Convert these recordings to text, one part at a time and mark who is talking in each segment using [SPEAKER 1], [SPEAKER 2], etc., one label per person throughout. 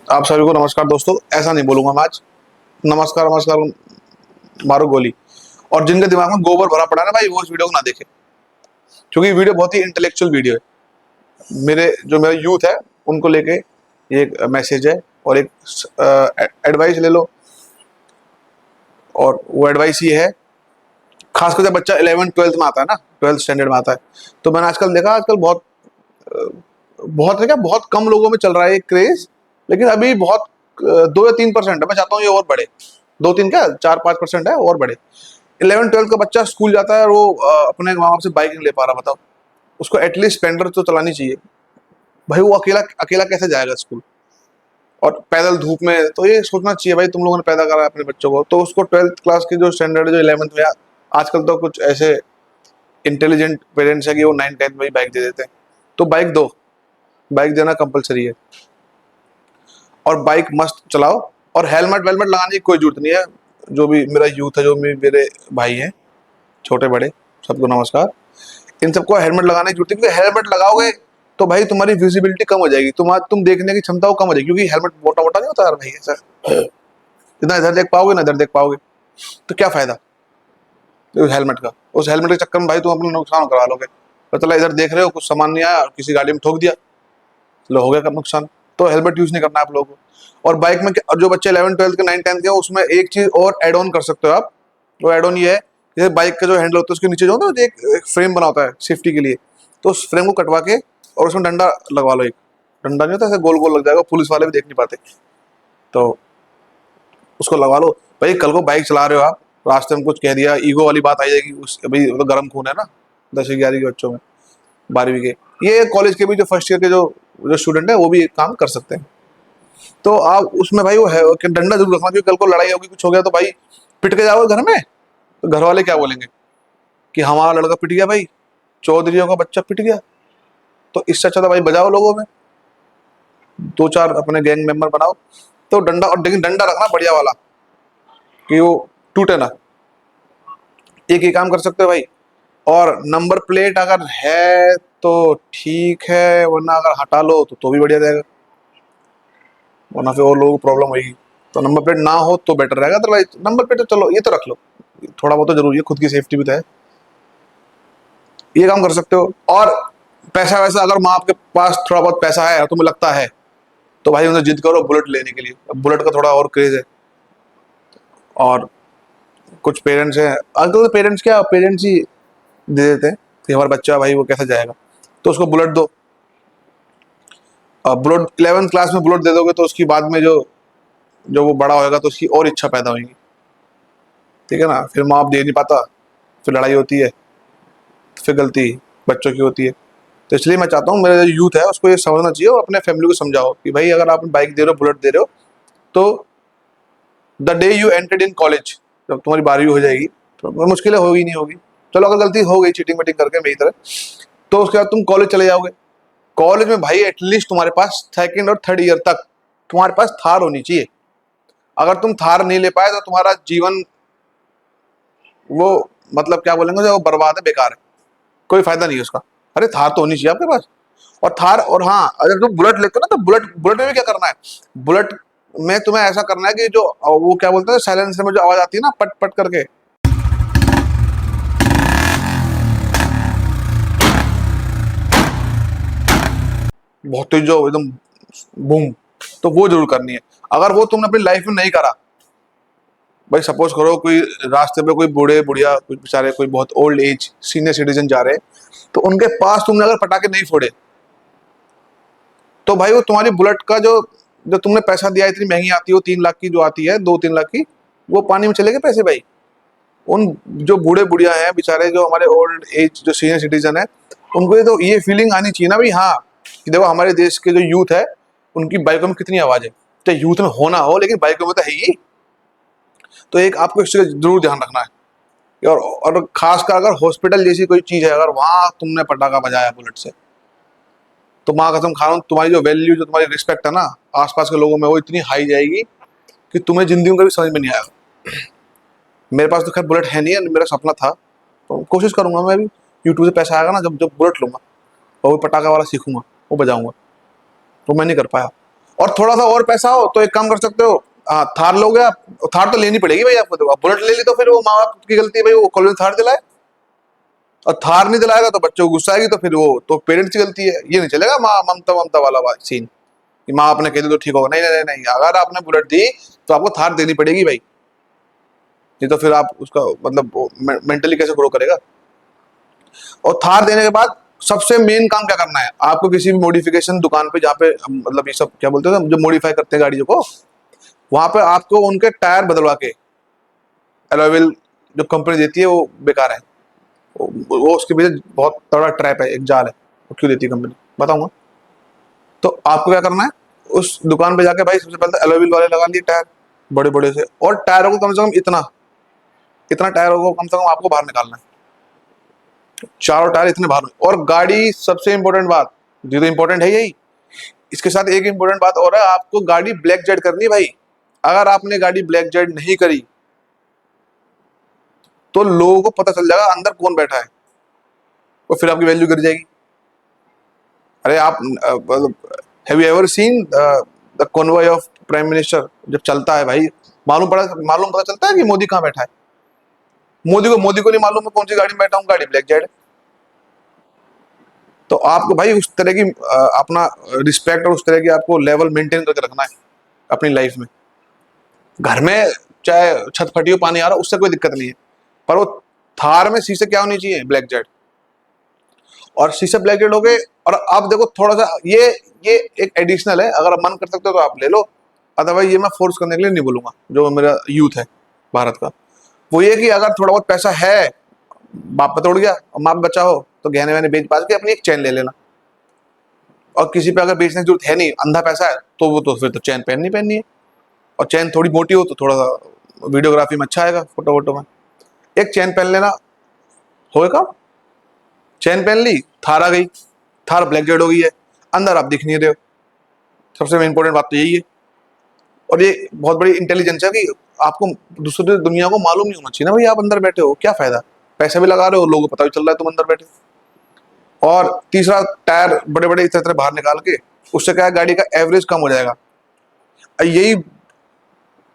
[SPEAKER 1] आप सभी को नमस्कार दोस्तों। ऐसा नहीं बोलूंगा मैं आज। नमस्कार नमस्कार मारो गोली। और जिनके दिमाग में गोबर भरा पड़ा है ना भाई, वो इस वीडियो को ना देखे, क्योंकि ये वीडियो बहुत ही इंटेलेक्चुअल वीडियो है। मेरा यूथ है उनको लेके ये एक मैसेज है और एक एडवाइस ले लो। और वो एडवाइस ये है, खासकर जब बच्चा 11th 12th में आता है ना, 12th स्टैंडर्ड में आता है, तो मैंने आजकल देखा, आजकल बहुत बहुत है क्या, बहुत कम लोगों में चल रहा है ये क्रेज। लेकिन अभी बहुत 2 या 3% है। मैं चाहता हूँ ये और बढ़े। 2 3 क्या, 4 5% है और बढ़े। 11th 12th का बच्चा स्कूल जाता है और वो अपने माँ बाप से बाइक नहीं ले पा रहा। बताओ, उसको एटलीस्ट स्प्लेंडर तो चलानी चाहिए भाई। वो अकेला अकेला कैसे जाएगा स्कूल, और पैदल धूप में? तो ये सोचना चाहिए भाई, तुम लोगों ने पैदा करा है अपने बच्चों को, तो उसको 12th क्लास की जो स्टैंडर्ड, जो 11th में, आजकल तो कुछ ऐसे इंटेलिजेंट पेरेंट्स है कि वो 9th 10th में ही बाइक दे देते हैं। तो बाइक दो, बाइक देना कंपलसरी है। और बाइक मस्त चलाओ। और हेलमेट वेलमेट लगाने की कोई जरूरत नहीं है। जो भी मेरा यूथ है, जो भी मेरे भाई हैं, छोटे बड़े, सबको नमस्कार। इन सबको हेलमेट लगाने की जरूरत है, क्योंकि हेलमेट लगाओगे तो भाई तुम्हारी विजिबिलिटी कम हो जाएगी, तुम देखने की क्षमता वो कम हो जाएगी, क्योंकि हेलमेट मोटा मोटा नहीं होता यार भाई ऐसा। इतना इधर देख पाओगे ना इधर देख पाओगे, तो क्या फायदा उस हेलमेट का? उस हेलमेट के चक्कर में भाई तुम अपना नुकसान करा लोगे। तो चला इधर देख रहे हो, कुछ सामान नहीं आया और किसी गाड़ी में ठोक दिया, लो हो गया का नुकसान। तो हेलमेट यूज नहीं करना आप लोगों को। और बाइक में और जो बच्चे 11th 12th के 9th 10th के, उसमें एक चीज और एड ऑन कर सकते हो आप। वो एड ऑन ये है, जैसे बाइक का जो हैंडल होता है उसके नीचे जो होता है एक फ्रेम बना होता है सेफ्टी के लिए, तो उस फ्रेम को कटवा के और उसमें डंडा लगवा लो। एक डंडा नहीं होता, ऐसे गोल गोल लग जाएगा, पुलिस वाले भी देख नहीं पाते, तो उसको लगवा लो भाई। कल को बाइक चला रहे हो आप, रास्ते में कुछ कह दिया, ईगो वाली बात आ जाएगी। उस भाई वो तो गर्म खून है ना 10वीं 11वीं के बच्चों में, 12वीं के, ये कॉलेज के भी जो फर्स्ट ईयर के जो जो स्टूडेंट है वो भी काम कर सकते हैं। तो आप उसमें भाई वो है कि डंडा जरूर रखना, क्योंकि कल को लड़ाई होगी, कुछ हो गया तो भाई पिट के जाओगे घर में, तो घर वाले क्या बोलेंगे कि हमारा लड़का पिट गया भाई, चौधरीयों का बच्चा पिट गया। तो इससे अच्छा था भाई बजाओ लोगों में, 2 4 अपने गैंग मेंबर बनाओ। तो डंडा, और लेकिन डंडा रखना बढ़िया वाला कि वो टूटे ना। एक ही काम कर सकते हो भाई। और नंबर प्लेट अगर है तो ठीक है, वरना अगर हटा लो तो भी बढ़िया रहेगा, वरना फिर और लोगों को प्रॉब्लम होगी। तो नंबर प्लेट ना हो तो बेटर रहेगा। अदरवाइज नंबर प्लेट तो चलो ये तो रख लो, थोड़ा बहुत तो जरूरी है, खुद की सेफ्टी भी तो है। ये काम कर सकते हो। और पैसा वैसा, अगर माँ आपके पास थोड़ा बहुत पैसा है, तुम्हें लगता है, तो भाई उन्हें जिद करो बुलेट लेने के लिए। अब बुलेट का थोड़ा और क्रेज है। और कुछ पेरेंट्स हैं आजकल, तो पेरेंट्स क्या, पेरेंट्स ही दे देते हैं कि हमारा बच्चा भाई वो कैसे जाएगा, तो उसको बुलेट दो। बुलेट 11th क्लास में बुलेट दे दोगे तो उसकी बाद में जो जो वो बड़ा होएगा तो उसकी और इच्छा पैदा होगी, ठीक है ना। फिर माँ बाप दे नहीं पाता, फिर लड़ाई होती है, फिर गलती बच्चों की होती है। तो इसलिए मैं चाहता हूँ मेरा जो यूथ है उसको ये समझना चाहिए, और अपने फैमिली को समझाओ कि भाई अगर आप बाइक दे रहे हो, बुलेट दे रहे हो, तो the day you entered in college, जब तुम्हारी 12वीं हो जाएगी, तो मुश्किलें होगी नहीं होगी, चलो अगर गलती हो गई चीटिंग वीटिंग करके मेरी तरह, तो उसके बाद तुम कॉलेज चले जाओगे। कॉलेज में भाई एटलीस्ट तुम्हारे पास 2nd और 3rd ईयर तक तुम्हारे पास थार होनी चाहिए। अगर तुम थार नहीं ले पाए तो तुम्हारा जीवन वो, मतलब क्या बोलेंगे, जो बर्बाद है, बेकार है, कोई फायदा नहीं है उसका। अरे थार तो होनी चाहिए आपके पास। और थार, और हाँ, अगर तुम बुलेट लेते हो ना, तो बुलेट बुलेट में भी क्या करना है, बुलेट में तुम्हें ऐसा करना है कि जो वो क्या बोलते हैं, साइलेंसर में जो आवाज आती है ना, पट पट करके, बहुत तेज जो एकदम बूम, तो वो जरूर करनी है। अगर वो तुमने अपनी लाइफ में नहीं करा, भाई सपोज करो कोई रास्ते पे कोई बूढ़े बुढ़िया, कुछ बेचारे, कोई बहुत ओल्ड एज सीनियर सिटीजन जा रहे हैं, तो उनके पास तुमने अगर पटाखे नहीं फोड़े, तो भाई वो तुम्हारी बुलेट का जो जो तुमने पैसा दिया, इतनी महंगी आती है वो 3 लाख की जो आती है, 2 3 लाख की, वो पानी में चले गए पैसे भाई। उन जो बूढ़े बुढ़िया हैं बेचारे, जो हमारे ओल्ड एज जो सीनियर सिटीजन है, उनको तो ये फीलिंग आनी चाहिए ना भाई, हाँ कि देखो हमारे देश के जो यूथ है उनकी बाइकों में कितनी आवाज है। तो यूथ में होना हो, लेकिन बाइकों में तो है ही। तो एक आपको इस चीज का जरूर ध्यान रखना है। और खासकर अगर हॉस्पिटल जैसी कोई चीज है, अगर वहां तुमने पटाखा बजाया बुलेट से, तो माँ कसम खा रहा हूँ, तुम्हारी जो वैल्यू, जो तुम्हारी रिस्पेक्ट है ना आसपास के लोगों में, वो इतनी हाई जाएगी कि तुम्हें जिंदगी में कभी समझ में नहीं आएगा। मेरे पास तो खैर बुलेट है नहीं है, मेरा सपना था, तो कोशिश करूंगा मैं भी, यूट्यूब से पैसा आएगा ना, जब जब बुलेट लूंगा और वो पटाखा वाला सीखूंगा, वो बजाऊंगा। तो मैं नहीं कर पाया। और थोड़ा सा और पैसा हो तो एक काम कर सकते हो, हाँ थार लोगे आप, थार तो लेनी पड़ेगी भाई आपको, तो आप बुलेट ले ली तो फिर वो माँ बाप की गलती है भाई, वो कॉलेज थार दिलाए, और थार नहीं दिलाएगा तो बच्चों को गुस्सा आएगी, तो फिर वो तो पेरेंट्स की गलती है। ये नहीं चलेगा माँ ममता ममता वाला सीन कि माँ आपने कह दी तो ठीक होगा, नहीं नहीं नहीं, अगर आपने बुलेट दी तो आपको थार देनी पड़ेगी भाई, नहीं तो फिर आप उसका मतलब मेंटली कैसे ग्रो करेगा। और थार देने के बाद सबसे मेन काम क्या करना है आपको, किसी भी मॉडिफिकेशन दुकान पे जहाँ पे मतलब ये सब क्या बोलते हैं जो मॉडिफाई करते हैं गाड़ियों को, वहां पे आपको उनके टायर बदलवा के, एलॉय व्हील जो कंपनी देती है वो बेकार है, वो उसके पीछे बहुत तगड़ा ट्रैप है, एक जाल है, वो क्यों देती है कंपनी बताऊंगा। तो आपको क्या करना है, उस दुकान पे जाके भाई सबसे पहले तो एलॉय व्हील वाले लगा लिए टायर बड़े बड़े से, और टायरों को कम से कम इतना इतना टायरों को कम से कम आपको बाहर निकालना है, चारों टायर इतने बाहर। और गाड़ी सबसे इंपॉर्टेंट बात, ये तो इंपॉर्टेंट है यही, इसके साथ एक इंपॉर्टेंट बात और है, आपको गाड़ी ब्लैक जेड करनी है भाई। अगर आपने गाड़ी ब्लैक जेड नहीं करी तो लोगों को पता चल जाएगा अंदर कौन बैठा है, और फिर आपकी वैल्यू गिर जाएगी। अरे आप have you ever seen the convoy of prime minister जब चलता है भाई, मालूम पता चलता है कि मोदी कहाँ बैठा है। मोदी को नहीं मालूम मैं कौन सी गाड़ी में बैठा हूँ, गाड़ी ब्लैक जेड। तो आपको भाई उस तरह की अपना रिस्पेक्ट और उस तरह की आपको लेवल मेंटेन करके रखना है अपनी लाइफ में। घर में चाहे छत फटी हो पानी आ रहा, उससे कोई दिक्कत नहीं है, पर वो थार में शीशे क्या होनी चाहिए, ब्लैक जेड, और शीशे ब्लैक जेड हो गए। और आप देखो थोड़ा सा ये एक एडिशनल है, अगर आप मन कर सकते हो तो आप ले लो, अदरवाइज ये मैं फोर्स करने के लिए नहीं बोलूंगा। जो मेरा यूथ है भारत का, वो ये कि अगर थोड़ा बहुत पैसा है, बाप पे तोड़ गया और माँ बचा हो, तो गहने वहने बेच बाच के अपनी एक चैन ले लेना। और किसी पे अगर बेचने की जरूरत है नहीं, अंधा पैसा है, तो वो तो फिर तो चैन पहननी है, और चैन थोड़ी मोटी हो तो थोड़ा सा वीडियोग्राफी में अच्छा आएगा, फोटो वोटो में। एक चैन पहन लेना होएगा, चैन पहन ली, थार आ गई, थार ब्लैक जेड हो गई है, अंदर आप दिख नहीं रहे हो। सबसे इंपॉर्टेंट बात तो यही है। और ये बहुत बड़ी इंटेलिजेंस है कि आपको दूसरी दुनिया को मालूम नहीं होना चाहिए ना भाई आप अंदर बैठे हो, क्या फायदा, पैसे भी लगा रहे हो, लोगों को पता भी चल रहा है तुम अंदर बैठे। और तीसरा, टायर बड़े बड़े इस तरह बाहर निकाल के, उससे क्या है गाड़ी का एवरेज कम हो जाएगा। यही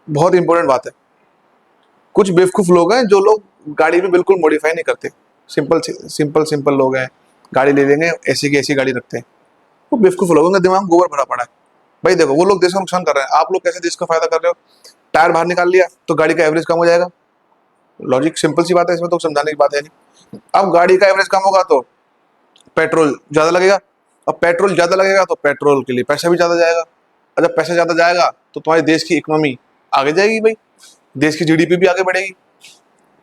[SPEAKER 1] बहुत इंपॉर्टेंट बात है। कुछ बेवकूफ लोग हैं जो लोग गाड़ी में बिल्कुल मॉडिफाई नहीं करते, सिंपल लोग हैं, गाड़ी ले लेंगे ऐसी की ऐसी गाड़ी रखते हैं, वो बेवकूफ लोगों का दिमाग गोबर भरा पड़ा है। भाई देखो वो लोग देश का नुकसान कर रहे हैं, आप लोग कैसे देश का फायदा कर रहे हो। टायर बाहर निकाल लिया तो गाड़ी का एवरेज कम हो जाएगा, लॉजिक सिंपल सी बात है, इसमें तो समझाने की बात है नहीं। अब गाड़ी का एवरेज कम होगा तो पेट्रोल ज्यादा लगेगा, अब पेट्रोल ज्यादा लगेगा तो पेट्रोल के लिए पैसा भी ज्यादा जाएगा, और जब पैसा ज्यादा जाएगा तो तुम्हारे देश की इकोनॉमी आगे जाएगी भाई, देश की जीडीपी भी आगे बढ़ेगी,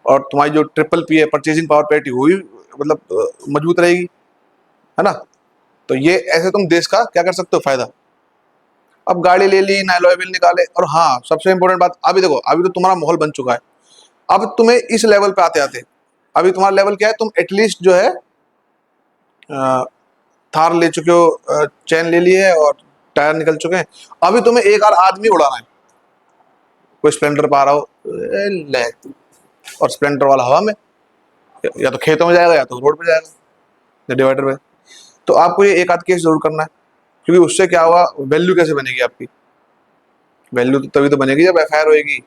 [SPEAKER 1] और तुम्हारी जो ट्रिपल पी है, परचेजिंग पावर पैरिटी, वो भी मतलब मजबूत रहेगी, है ना। तो ये ऐसे तुम देश का क्या कर सकते हो, फायदा। अब गाड़ी ले ली, नाइलॉय बिल निकाले, और हाँ सबसे इंपॉर्टेंट बात, अभी देखो अभी तो तुम्हारा माहौल बन चुका है, अब तुम्हें इस लेवल पे आते आते, अभी तुम्हारा लेवल क्या है, तुम एटलीस्ट जो है थार ले चुके हो, चैन ले ली है और टायर निकल चुके हैं, अभी तुम्हें एक और आदमी उड़ाना है, कोई स्प्लेंडर पा रहा हो, ले, और स्प्लेंडर वाला हवा में, या तो खेतों में जाएगा या तो रोड पे जाएगा, या डिवाइडर पे। तो आपको ये एक आध केस जरूर करना है, क्योंकि उससे क्या हुआ, वैल्यू कैसे बनेगी आपकी, वैल्यू तो तभी तो बनेगी जब एफआईआर होएगी,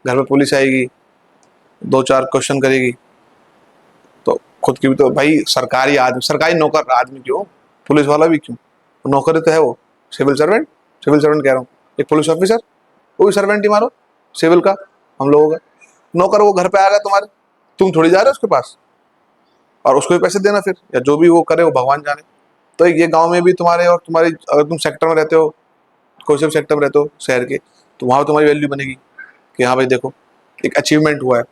[SPEAKER 1] घर में पुलिस आएगी, दो चार क्वेश्चन करेगी, तो खुद की भी तो भाई सरकारी आदमी, सरकारी नौकर आदमी क्यों, पुलिस वाला भी क्यों, नौकर तो है वो, सिविल सर्वेंट कह रहा हूँ, एक पुलिस ऑफिसर, वो भी सर्वेंट ही मारो सिविल का, हम लोगों का नौकर। वो घर पे आएगा तुम्हारे, तुम थोड़ी जा रहे हो उसके पास, और उसको भी पैसे देना फिर, या जो भी वो करे वो भगवान जाने। तो ये गांव में भी तुम्हारे, और तुम्हारी अगर तुम सेक्टर में रहते हो, कोई से भी सेक्टर में रहते हो शहर के, तो वहां तुम्हारी वैल्यू बनेगी कि हाँ भाई देखो एक अचीवमेंट हुआ है।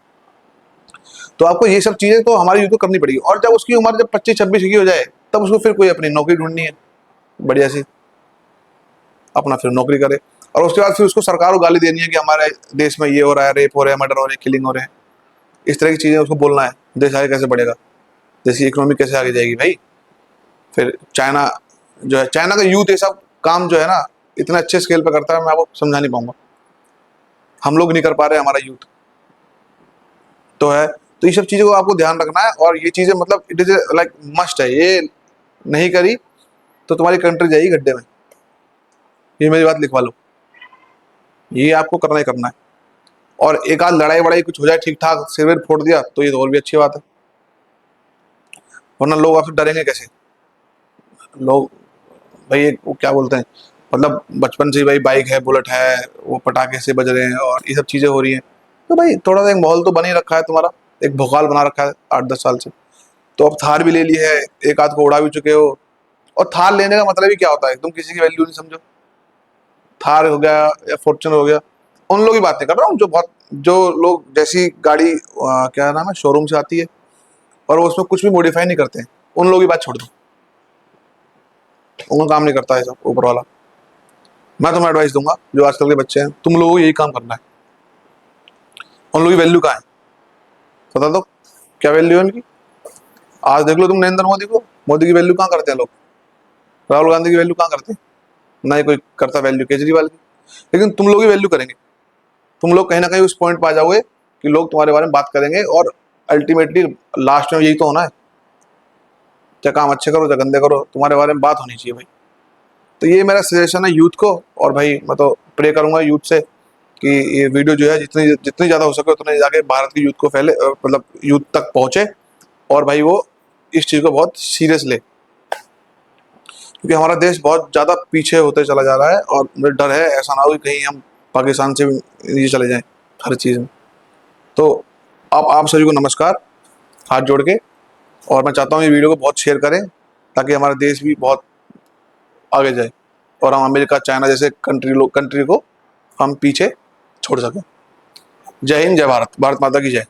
[SPEAKER 1] तो आपको ये सब चीजें तो हमारी यूथ को करनी पड़ेगी, और जब उसकी उम्र जब 25-26 की हो जाए, तब उसको फिर कोई अपनी नौकरी ढूंढनी है बढ़िया सी, अपना फिर नौकरी करे, और उसके बाद फिर उसको सरकार को गाली देनी है कि हमारे देश में ये हो रहा है, रेप हो रहे हैं, मर्डर हो रहे हैं, किलिंग हो रहे हैं, इस तरह की चीजें उसको बोलना है। देश आगे कैसे बढ़ेगा, देश की इकोनॉमी कैसे आगे जाएगी भाई। फिर चाइना जो है, चाइना का यूथ ये सब काम जो है ना इतने अच्छे स्केल पे करता है, मैं आपको समझा नहीं पाऊंगा, हम लोग नहीं कर पा रहे, हमारा यूथ तो है। तो ये सब चीजों को आपको ध्यान रखना है, और ये चीजें मतलब इट इज लाइक मस्ट है, ये नहीं करी तो तुम्हारी कंट्री जाएगी गड्ढे में। ये मेरी बात लिखवा लो, ये आपको करना ही करना है। और एक आध लड़ाई वड़ाई कुछ हो जाए ठीक ठाक, सिर विर फोड़ दिया तो ये तो और भी अच्छी बात है, वरना लोग आपसे डरेंगे कैसे? लोग भाई एक वो क्या बोलते हैं, मतलब बचपन से ही भाई बाइक है, बुलेट है, वो पटाखे से बज रहे हैं और ये सब चीजें हो रही हैं, तो भाई थोड़ा सा एक माहौल तो बन ही रखा है तुम्हारा, एक भौकाल बना रखा है 8-10 साल से। तो अब थार भी ले ली है, एक आध को उड़ा भी चुके हो। और थार लेने का मतलब ही क्या होता है, तुम किसी की वैल्यू नहीं समझो। थार हो गया या फॉर्च्यूनर हो गया, उन लोगों की बात नहीं कर रहा हूँ जो बहुत, जो लोग जैसी गाड़ी क्या नाम है शोरूम से आती है और वो उसमें कुछ भी मॉडिफाई नहीं करते हैं, उन लोगों की बात छोड़ दो, उनका काम नहीं करता है सब ऊपर वाला। मैं तुम्हें एडवाइस दूंगा, जो आजकल के बच्चे हैं, तुम लोगों को यही काम करना है। उन लोगों की वैल्यू कहाँ है बता दो, क्या वैल्यू है उनकी? आज देख लो तुम नरेंद्र मोदी को, मोदी की वैल्यू कहाँ करते हैं लोग? राहुल गांधी की वैल्यू कहाँ करते हैं? ना ही कोई करता वैल्यू केजरीवाल की। लेकिन तुम लोग ही वैल्यू करेंगे, तुम लोग कहीं ना कहीं उस पॉइंट पर आ जाओगे कि लोग तुम्हारे बारे में बात करेंगे, और अल्टीमेटली लास्ट में यही तो होना है, चाहे काम अच्छे करो चाहे गंदे करो, तुम्हारे बारे में बात होनी चाहिए भाई। तो ये मेरा सजेशन है यूथ को। और भाई मैं तो प्रे करूंगा यूथ से कि ये वीडियो जो है जितनी जितनी ज़्यादा हो सके उतने जाके भारत की यूथ को फैले, मतलब यूथ तक पहुंचे, और भाई वो इस चीज़ को बहुत सीरियस ले, क्योंकि हमारा देश बहुत ज़्यादा पीछे होते चला जा रहा है, और मुझे डर है ऐसा ना हो कि कहीं हम पाकिस्तान से भी नीचे चले जाएं हर चीज़ में। तो आप सभी को नमस्कार, हाथ जोड़ के। और मैं चाहता हूँ ये वीडियो को बहुत शेयर करें, ताकि हमारा देश भी बहुत आगे जाए और हम अमेरिका चाइना जैसे कंट्री को हम पीछे छोड़ सकें। जय हिंद, जय भारत, भारत माता की जय।